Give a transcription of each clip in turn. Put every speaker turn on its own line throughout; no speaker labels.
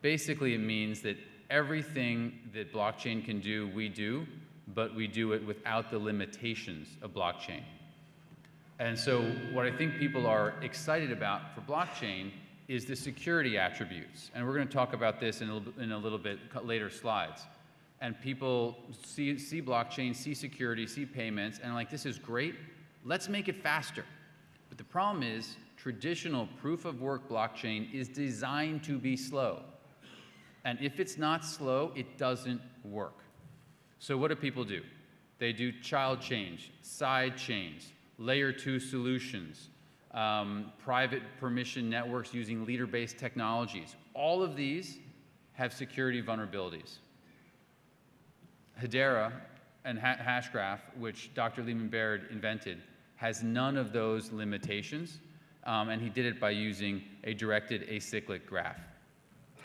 Basically, it means that everything that blockchain can do, we do, but we do it without the limitations of blockchain. And so what I think people are excited about for blockchain is the security attributes. And we're going to talk about this in a little bit later slides. And people see blockchain, see security, see payments, and are like, this is great, let's make it faster. But the problem is, traditional proof-of-work blockchain is designed to be slow. And if it's not slow, it doesn't work. So what do people do? They do child chains, side chains, layer 2 solutions, private permission networks using leader-based technologies. All of these have security vulnerabilities. Hedera and Hashgraph, which Dr. Lehman Baird invented, has none of those limitations, and he did it by using a directed acyclic graph.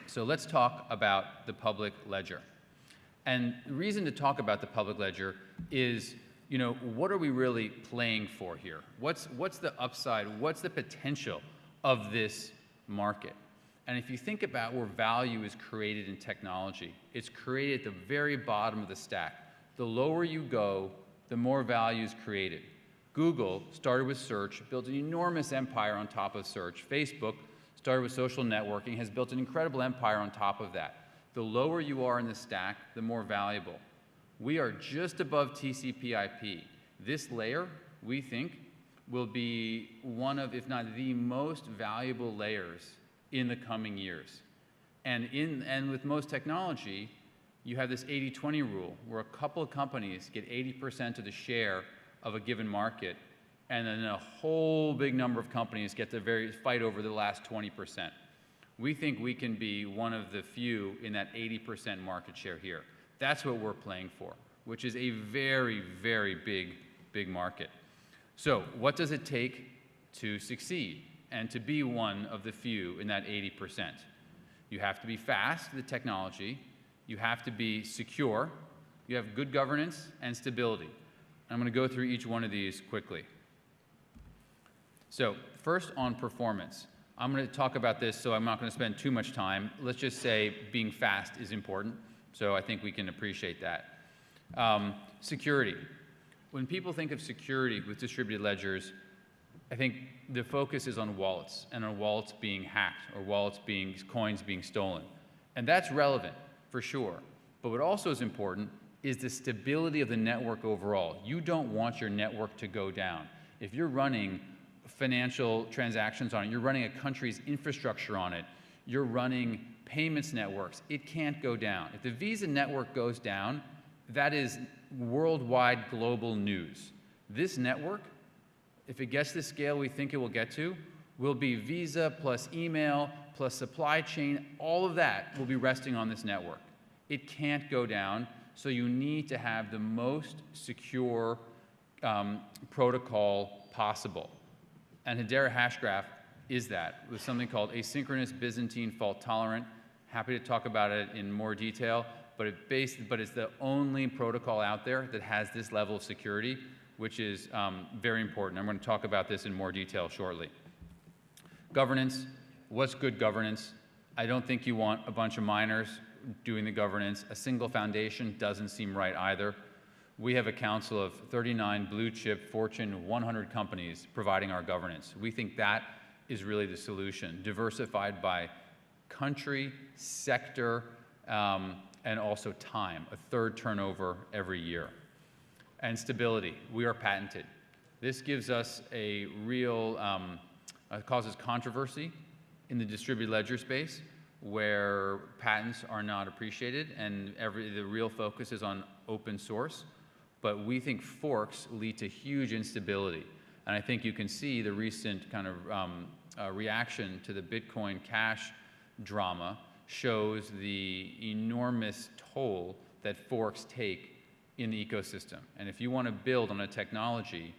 So let's talk about the public ledger. And the reason to talk about the public ledger is, you know, what are we really playing for here? What's the upside? What's the potential of this market? And if you think about where value is created in technology, it's created at the very bottom of the stack. The lower you go, the more value is created. Google started with search, built an enormous empire on top of search. Facebook started with social networking, has built an incredible empire on top of that. The lower you are in the stack, the more valuable. We are just above TCP/IP. This layer, we think, will be one of, if not the most valuable layers in the coming years. And with most technology, you have this 80-20 rule, where a couple of companies get 80% of the share of a given market, and then a whole big number of companies get to fight over the last 20%. We think we can be one of the few in that 80% market share here. That's what we're playing for, which is a very, very big market. So what does it take to succeed and to be one of the few in that 80%? You have to be fast, the technology. You have to be secure. You have good governance and stability. I'm going to go through each one of these quickly. So first on performance. I'm going to talk about this, so I'm not going to spend too much time. Let's just say being fast is important, so I think we can appreciate that. Security. When people think of security with distributed ledgers, I think the focus is on wallets, and on wallets being hacked, or coins being stolen. And that's relevant, for sure. But what also is important is the stability of the network overall. You don't want your network to go down. If you're running financial transactions on it, you're running a country's infrastructure on it, you're running payments networks, it can't go down. If the Visa network goes down, that is worldwide global news. This network, if it gets to the scale we think it will get to, will be Visa plus email plus supply chain, all of that will be resting on this network. It can't go down, so you need to have the most secure protocol possible. And Hedera Hashgraph is that, with something called asynchronous Byzantine fault tolerant. Happy to talk about it in more detail, but it's the only protocol out there that has this level of security, which is very important. I'm going to talk about this in more detail shortly. Governance. What's good governance? I don't think you want a bunch of miners doing the governance. A single foundation doesn't seem right either. We have a council of 39 blue chip Fortune 100 companies providing our governance. We think that is really the solution, diversified by country, sector, and also time, a third turnover every year. And stability, we are patented. This gives us a real, causes controversy in the distributed ledger space, where patents are not appreciated and the real focus is on open source. But we think forks lead to huge instability. And I think you can see the recent kind of reaction to the Bitcoin Cash drama shows the enormous toll that forks take in the ecosystem. And if you want to build on a technology,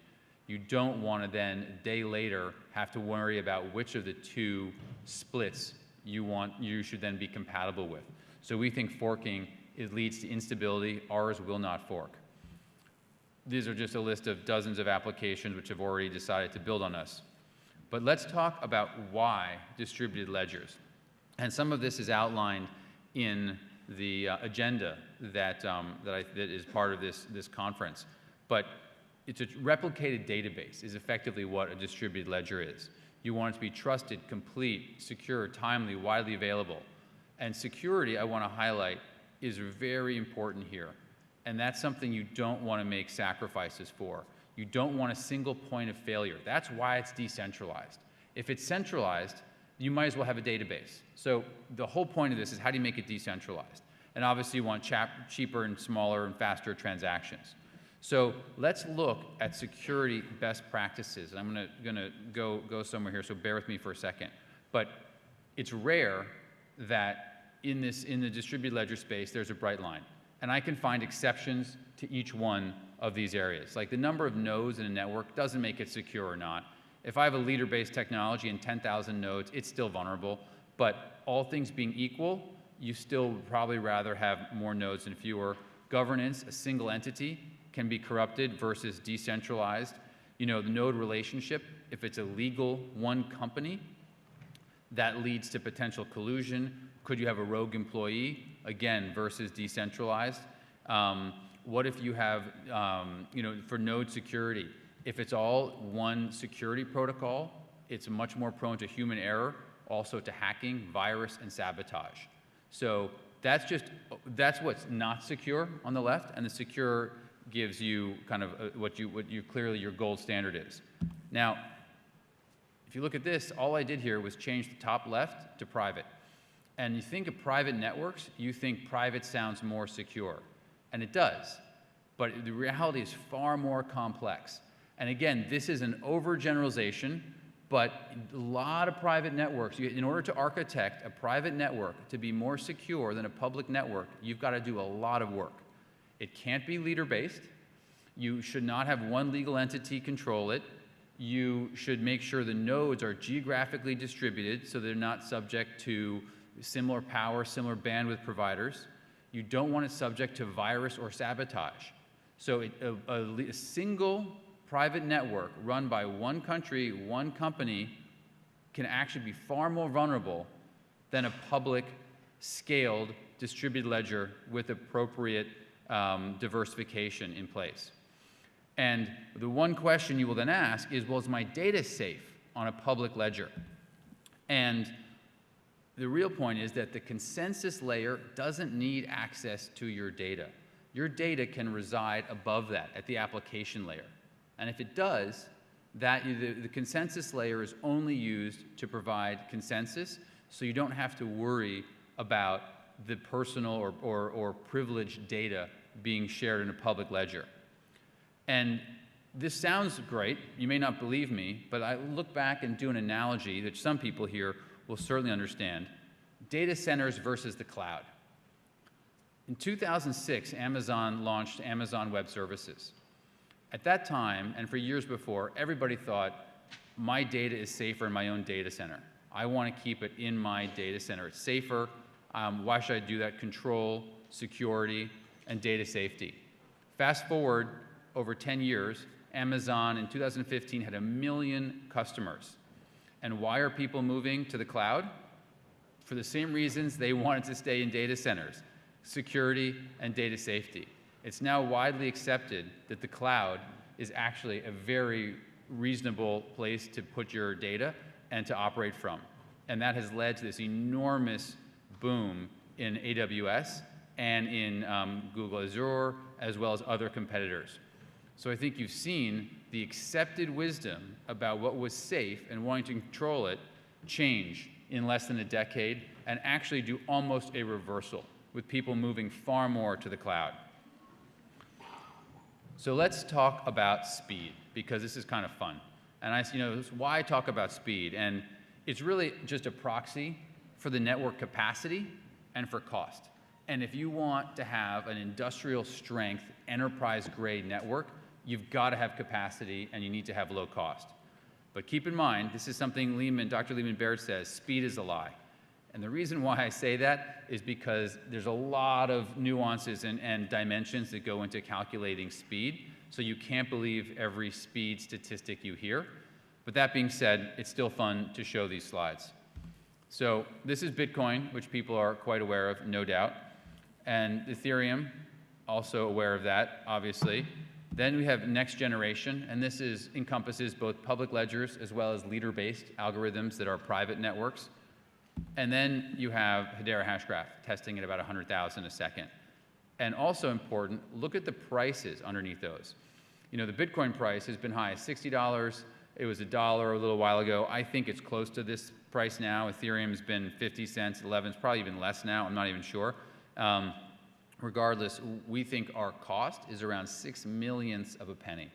you don't want to then, a day later, have to worry about which of the two splits you should then be compatible with. So we think forking, it leads to instability. Ours will not fork. These are just a list of dozens of applications which have already decided to build on us. But let's talk about why distributed ledgers. And some of this is outlined in the agenda that is part of this conference. But it's a replicated database is effectively what a distributed ledger is. You want it to be trusted, complete, secure, timely, widely available. And security, I want to highlight, is very important here. And that's something you don't want to make sacrifices for. You don't want a single point of failure. That's why it's decentralized. If it's centralized, you might as well have a database. So the whole point of this is how do you make it decentralized? And obviously you want cheaper and smaller and faster transactions. So let's look at security best practices. And I'm gonna go somewhere here, so bear with me for a second. But it's rare that in the distributed ledger space, there's a bright line. And I can find exceptions to each one of these areas. Like the number of nodes in a network doesn't make it secure or not. If I have a leader-based technology and 10,000 nodes, it's still vulnerable. But all things being equal, you still would probably rather have more nodes than fewer. Governance, a single entity, can be corrupted versus decentralized. You know, the node relationship, if it's a legal one company, that leads to potential collusion. Could you have a rogue employee, again, versus decentralized? What if you have, you know, for node security, if it's all one security protocol, it's much more prone to human error, also to hacking, virus, and sabotage. So that's what's not secure on the left, and the secure gives you kind of what you clearly your gold standard is. Now, if you look at this, all I did here was change the top left to private. And you think of private networks, you think private sounds more secure. And it does. But the reality is far more complex. And again, this is an overgeneralization, but a lot of private networks, in order to architect a private network to be more secure than a public network, you've got to do a lot of work. It can't be leader-based. You should not have one legal entity control it. You should make sure the nodes are geographically distributed so they're not subject to similar power, similar bandwidth providers. You don't want it subject to virus or sabotage. So a single private network run by one country, one company, can actually be far more vulnerable than a public, scaled, distributed ledger with appropriate diversification in place. And the one question you will then ask is, well, is my data safe on a public ledger? And the real point is that the consensus layer doesn't need access to your data. Your data can reside above that at the application layer. And if it does, the consensus layer is only used to provide consensus, so you don't have to worry about the personal or privileged data being shared in a public ledger. And this sounds great. You may not believe me, but I look back and do an analogy that some people here will certainly understand. Data centers versus the cloud. In 2006, Amazon launched Amazon Web Services. At that time, and for years before, everybody thought, my data is safer in my own data center. I want to keep it in my data center. It's safer. Why should I do that? Control, security, and data safety. Fast forward over 10 years, Amazon in 2015 had 1 million customers. And why are people moving to the cloud? For the same reasons they wanted to stay in data centers: security and data safety. It's now widely accepted that the cloud is actually a very reasonable place to put your data and to operate from. And that has led to this enormous boom in AWS and in Google Azure, as well as other competitors. So I think you've seen the accepted wisdom about what was safe and wanting to control it change in less than a decade, and actually do almost a reversal, with people moving far more to the cloud. So let's talk about speed, because this is kind of fun. And why talk about speed? And it's really just a proxy for the network capacity and for cost. And if you want to have an industrial strength, enterprise-grade network, you've got to have capacity and you need to have low cost. But keep in mind, this is something Dr. Leemon Baird says, speed is a lie. And the reason why I say that is because there's a lot of nuances and dimensions that go into calculating speed, so you can't believe every speed statistic you hear. But that being said, it's still fun to show these slides. So this is Bitcoin, which people are quite aware of, no doubt. And Ethereum, also aware of that, obviously. Then we have next generation, and this encompasses both public ledgers as well as leader-based algorithms that are private networks. And then you have Hedera Hashgraph, testing at about 100,000 a second. And also important, look at the prices underneath those. You know, the Bitcoin price has been high as $60. It was $1 a little while ago. I think it's close to this price now. Ethereum's been 50 cents, 11, it's probably even less now, I'm not even sure. Regardless, we think our cost is around 6 millionths of a penny.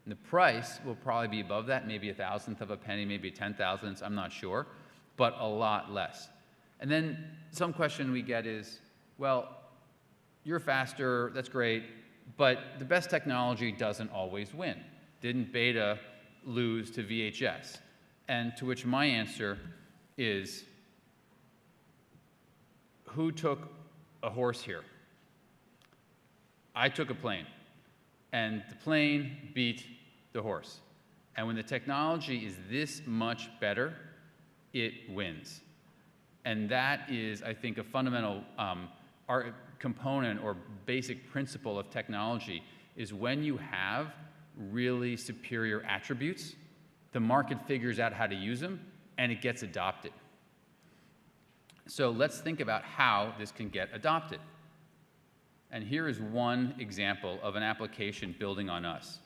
And the price will probably be above that, maybe a thousandth of a penny, maybe 10,000ths, I'm not sure, but a lot less. And then some question we get is, well, you're faster, that's great, but the best technology doesn't always win. Didn't beta lose to VHS? And to which my answer is, who took a horse here? I took a plane, and the plane beat the horse. And when the technology is this much better, it wins. And that is, I think, a fundamental component or basic principle of technology, is when you have really superior attributes, the market figures out how to use them, and it gets adopted. So let's think about how this can get adopted. And here is one example of an application building on us.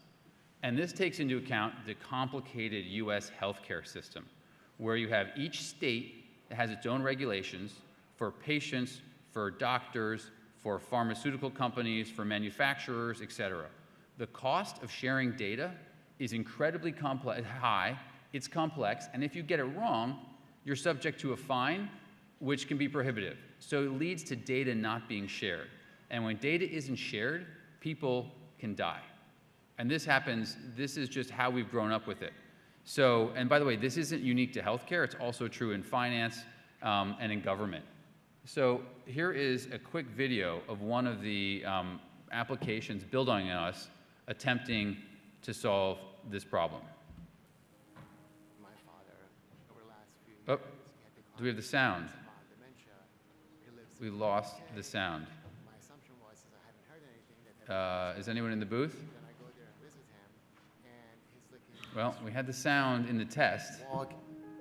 And this takes into account the complicated US healthcare system, where you have each state that has its own regulations for patients, for doctors, for pharmaceutical companies, for manufacturers, et cetera. The cost of sharing data is incredibly high, it's complex, and if you get it wrong, you're subject to a fine, which can be prohibitive. So it leads to data not being shared. And when data isn't shared, people can die. And this happens, this is just how we've grown up with it. So, and by the way, this isn't unique to healthcare, it's also true in finance and in government. So here is a quick video of one of the applications building on us attempting to solve this problem.
My father, over the last few years,
do we have the sound?
dementia. He lives
We lost the sound.
My assumption was, I hadn't heard anything, that
Is anyone in the booth?
then I go there and visit him, and he's looking.
Well, we had the sound in the test.
Walk.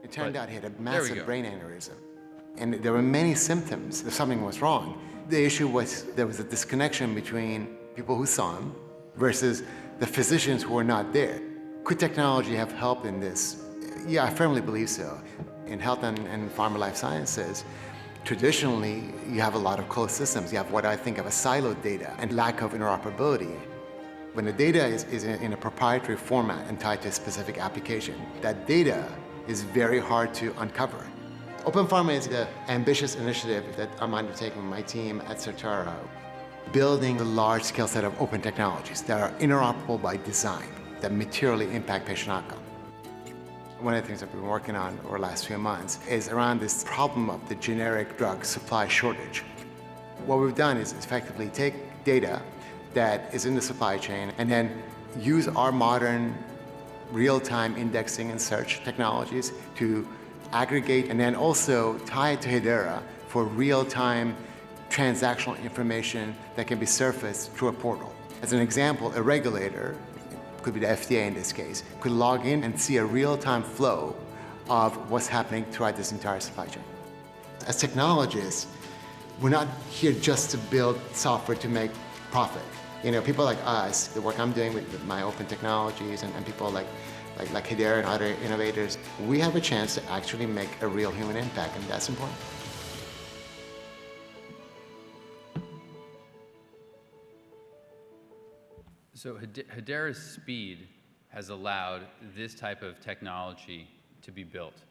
It turned
But
out he had a
there we
massive
go.
brain aneurysm, and there were many symptoms that something was wrong. The issue was there was a disconnection between people who saw him versus the physicians who were not there. Could technology have helped in this? Yeah, I firmly believe so. In health and pharma life sciences, traditionally, you have a lot of closed systems. You have what I think of as siloed data and lack of interoperability. When the data is in a proprietary format and tied to a specific application, that data is very hard to uncover. Open Pharma is the ambitious initiative that I'm undertaking with my team at Certara, building a large-scale set of open technologies that are interoperable by design, that materially impact patient outcome. One of the things that we've been working on over the last few months is around this problem of the generic drug supply shortage. What we've done is effectively take data that is in the supply chain and then use our modern real-time indexing and search technologies to aggregate and then also tie it to Hedera for real-time transactional information that can be surfaced through a portal. As an example, a regulator, could be the FDA in this case, could log in and see a real-time flow of what's happening throughout this entire supply chain. As technologists, we're not here just to build software to make profit. You know, people like us, the work I'm doing with my open technologies and people like Hedera and other innovators, we have a chance to actually make a real human impact, and that's important.
So Hedera's speed has allowed this type of technology to be built.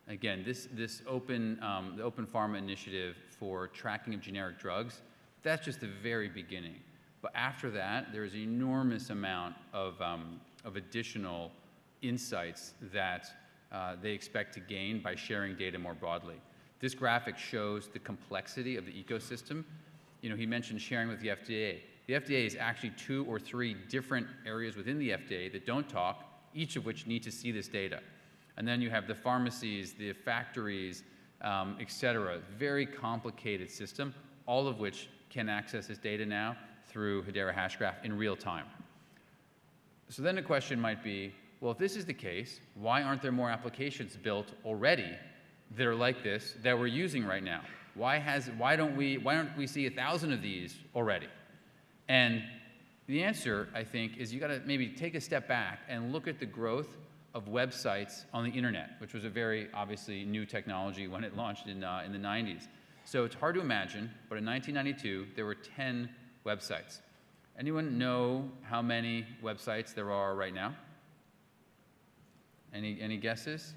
Again, the Open Pharma initiative for tracking of generic drugs, that's just the very beginning. But after that, there's an enormous amount of additional insights that they expect to gain by sharing data more broadly. This graphic shows the complexity of the ecosystem. You know, he mentioned sharing with the FDA. The FDA is actually 2 or 3 different areas within the FDA that don't talk, each of which need to see this data. And then you have the pharmacies, the factories, et cetera. Very complicated system, all of which can access this data now through Hedera Hashgraph in real time. So then the question might be, well, if this is the case, why aren't there more applications built already that are like this that we're using right now? Why don't we see 1,000 of these already? And the answer, I think, is you got to maybe take a step back and look at the growth of websites on the internet, which was a very obviously new technology when it launched in the 90s. So it's hard to imagine, but in 1992, there were 10 websites. Anyone know how many websites there are right now? Any guesses?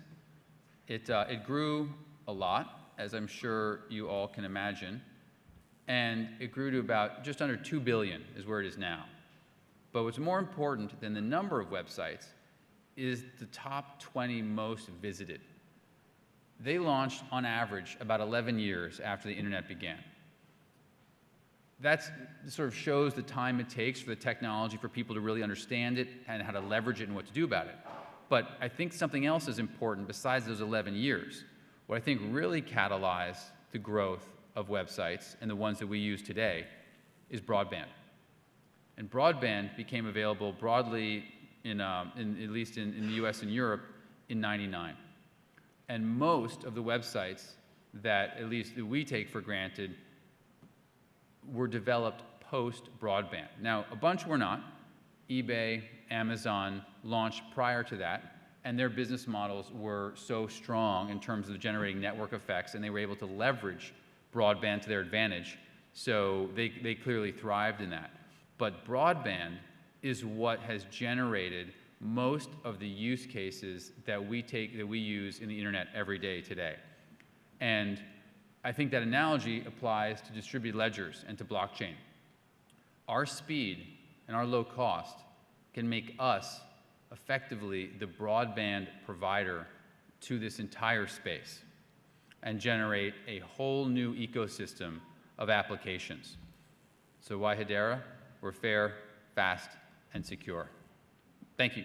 It grew a lot, as I'm sure you all can imagine, and it grew to about just under 2 billion is where it is now. But what's more important than the number of websites is the top 20 most visited. They launched, on average, about 11 years after the internet began. That sort of shows the time it takes for the technology for people to really understand it and how to leverage it and what to do about it. But I think something else is important besides those 11 years. What I think really catalyzed the growth of websites and the ones that we use today is broadband. And broadband became available broadly at least in the US and Europe in '99. And most of the websites that at least that we take for granted were developed post-broadband. Now, a bunch were not. eBay, Amazon launched prior to that, and their business models were so strong in terms of generating network effects, and they were able to leverage broadband to their advantage, so they clearly thrived in that. But broadband is what has generated most of the use cases that we use in the internet every day today. And I think that analogy applies to distributed ledgers and to blockchain. Our speed and our low cost can make us effectively the broadband provider to this entire space and generate a whole new ecosystem of applications. So why Hedera? We're fair, fast, and secure. Thank you.